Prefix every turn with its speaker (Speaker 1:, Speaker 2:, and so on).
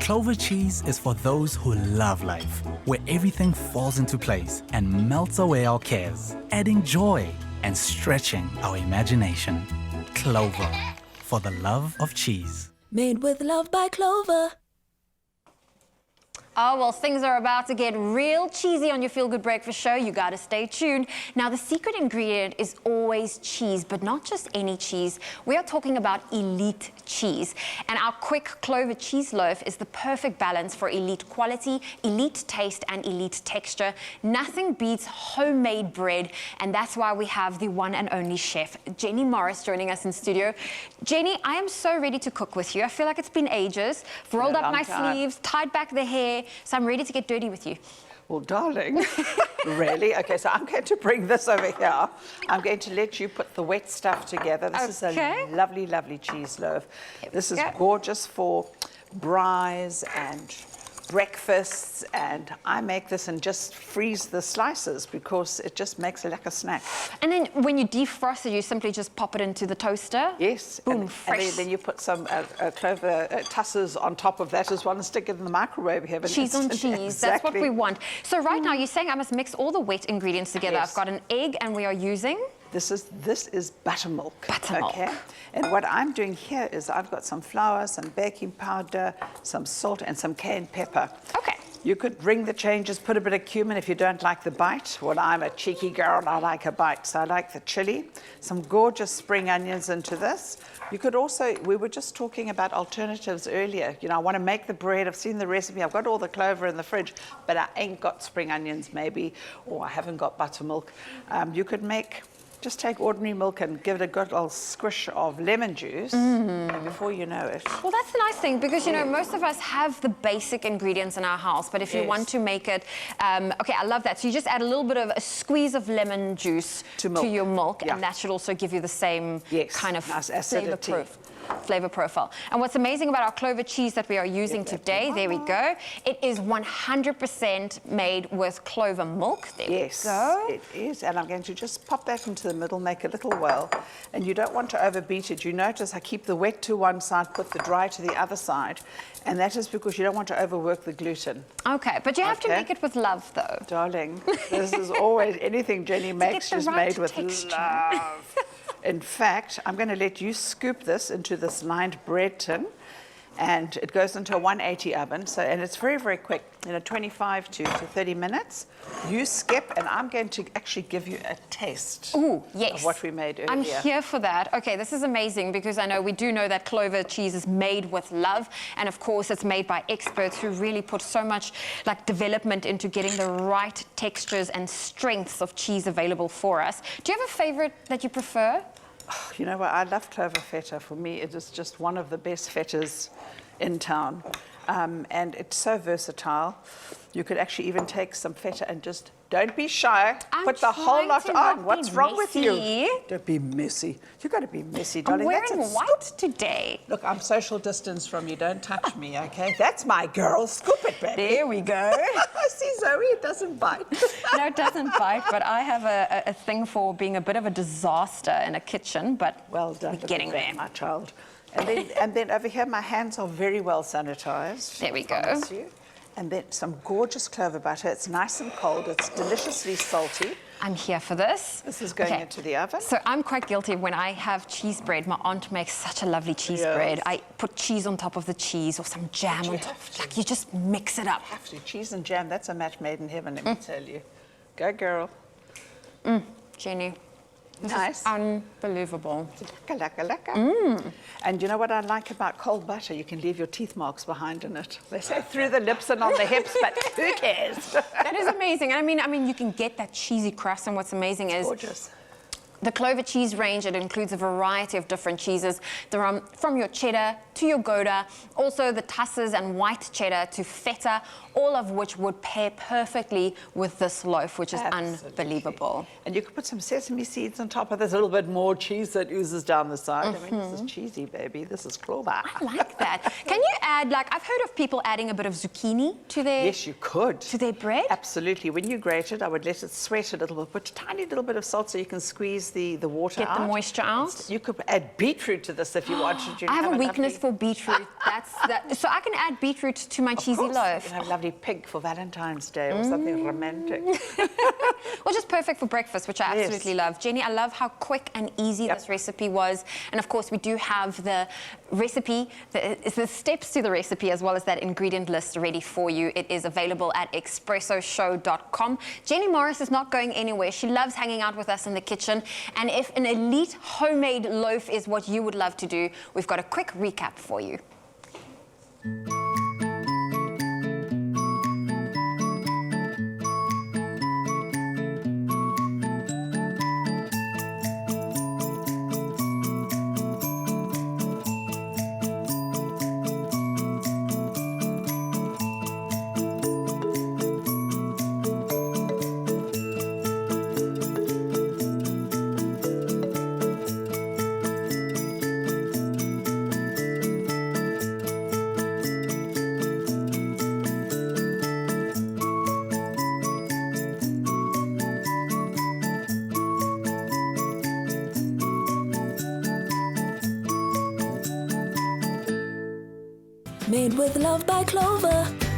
Speaker 1: Clover Cheese is for those who love life, where everything falls into place and melts away our cares, adding joy and stretching our imagination. Clover, for the love of cheese.
Speaker 2: Made with love by Clover.
Speaker 3: Oh, well, things are about to get real cheesy on your Feel Good Breakfast show. You got to stay tuned. Now, the secret ingredient is always cheese, but not just any cheese. We are talking about elite cheese. And our quick Clover Cheese loaf is the perfect balance for elite quality, elite taste, and elite texture. Nothing beats homemade bread, and that's why we have the one and only chef, Jenny Morris, joining us in studio. Jenny, I am so ready to cook with you. I feel like it's been ages. I've rolled up my sleeves, tied back the hair, so I'm ready to get dirty with you.
Speaker 4: Well, darling, really? Okay, so I'm going to bring this over here. I'm going to let you put the wet stuff together. This is a lovely, lovely cheese loaf. This is gorgeous for braais and breakfasts, and I make this and just freeze the slices because it just makes it like a snack.
Speaker 3: And then when you defrost it, you simply just pop it into the toaster?
Speaker 4: Yes.
Speaker 3: Boom, fresh.
Speaker 4: And then you put some clover tusses on top of that as well and stick it in the microwave.
Speaker 3: Cheese on cheese,
Speaker 4: exactly.
Speaker 3: That's what we want. So right now you're saying I must mix all the wet ingredients together.
Speaker 4: Yes.
Speaker 3: I've got an egg and we are using?
Speaker 4: This is buttermilk.
Speaker 3: Buttermilk.
Speaker 4: Okay. And what I'm doing here is I've got some flour, some baking powder, some salt, and some cayenne pepper.
Speaker 3: Okay.
Speaker 4: You could ring the changes, put a bit of cumin if you don't like the bite. Well, I'm a cheeky girl and I like a bite, so I like the chili. Some gorgeous spring onions into this. You could also, we were just talking about alternatives earlier. You know, I want to make the bread. I've seen the recipe. I've got all the clover in the fridge, but I ain't got spring onions maybe, or I haven't got buttermilk. You could just take ordinary milk and give it a good old squish of lemon juice, and before you know it.
Speaker 3: Well, that's the nice thing, because, you know, most of us have the basic ingredients in our house, but if you want to make it, okay, I love that. So you just add a little bit of a squeeze of lemon juice to your milk, and that should also give you the same kind of flavor profile. And what's amazing about our Clover cheese that we are using today, there we go, it is 100% made with clover milk. There we go.
Speaker 4: It is, and I'm going to just pop that into the middle, make a little well, and you don't want to overbeat it. You notice I keep the wet to one side, put the dry to the other side, and that is because you don't want to overwork the gluten.
Speaker 3: Okay, but you have to make it with love, though.
Speaker 4: Darling, this is always, anything Jenny makes is made with love. In fact, I'm going to let you scoop this into this lined bread tin, and it goes into a 180 oven. So, and it's very, very quick, 25 to 30 minutes. You skip, and I'm going to actually give you a taste of what we made earlier.
Speaker 3: I'm here for that. Okay, this is amazing, because I know we do know that Clover cheese is made with love, and of course it's made by experts who really put so much development into getting the right textures and strengths of cheese available for us. Do you have a favorite that you prefer?
Speaker 4: You know what, I love clover feta. For me, it is just one of the best fetas in town. And it's so versatile. You could actually even take some feta and just, don't be shy, put the whole lot on. What's wrong with you? Don't be messy. You've got to be messy, darling.
Speaker 3: I'm wearing white today.
Speaker 4: Look, I'm social distance from you. Don't touch me, okay? That's my girl. Scoop it, baby.
Speaker 3: There we go.
Speaker 4: See, Zoe, it doesn't bite.
Speaker 3: No, it doesn't bite, but I have a thing for being a bit of a disaster in a kitchen, but
Speaker 4: well done,
Speaker 3: we're getting there.
Speaker 4: My child. And then over here, my hands are very well sanitized.
Speaker 3: There we go.
Speaker 4: And then some gorgeous clover butter. It's nice and cold. It's deliciously salty.
Speaker 3: I'm here for this.
Speaker 4: This is going into the oven.
Speaker 3: So I'm quite guilty when I have cheese bread. My aunt makes such a lovely cheese bread. I put cheese on top of the cheese or some jam on top. Like, you just mix it up.
Speaker 4: Have to. Cheese and jam, that's a match made in heaven, let me tell you. Go, girl.
Speaker 3: Jenny. This
Speaker 4: Nice.
Speaker 3: is unbelievable.
Speaker 4: And you know what I like about cold butter? You can leave your teeth marks behind in it. They say through the lips and on the hips, but who cares?
Speaker 3: That is amazing. I mean, you can get that cheesy crust, and what's amazing is
Speaker 4: gorgeous.
Speaker 3: The Clover cheese range, it includes a variety of different cheeses, from your cheddar to your Gouda, also the tusses and white cheddar to feta, all of which would pair perfectly with this loaf, which is unbelievable.
Speaker 4: And you could put some sesame seeds on top of this, a little bit more cheese that oozes down the side. I mean, this is cheesy, baby. This is Clover.
Speaker 3: I like that. Can you add, I've heard of people adding a bit of zucchini to their...
Speaker 4: Yes, you could.
Speaker 3: To their bread?
Speaker 4: Absolutely. When you grate it, I would let it sweat a little bit, put a tiny little bit of salt so you can squeeze squeeze the water out.
Speaker 3: Get the moisture out.
Speaker 4: You could add beetroot to this if you wanted.
Speaker 3: I have a weakness for beetroot. So I can add beetroot to my cheesy
Speaker 4: You
Speaker 3: loaf.
Speaker 4: can have a lovely pig for Valentine's Day or something romantic.
Speaker 3: Well, just perfect for breakfast, which I absolutely love. Jenny, I love how quick and easy this recipe was. And of course, we do have the recipe, the steps to the recipe, as well as that ingredient list ready for you. It is available at expressoshow.com. Jenny Morris is not going anywhere. She loves hanging out with us in the kitchen. And if an elite homemade loaf is what you would love to do, we've got a quick recap for you.
Speaker 2: Made with love by Clover.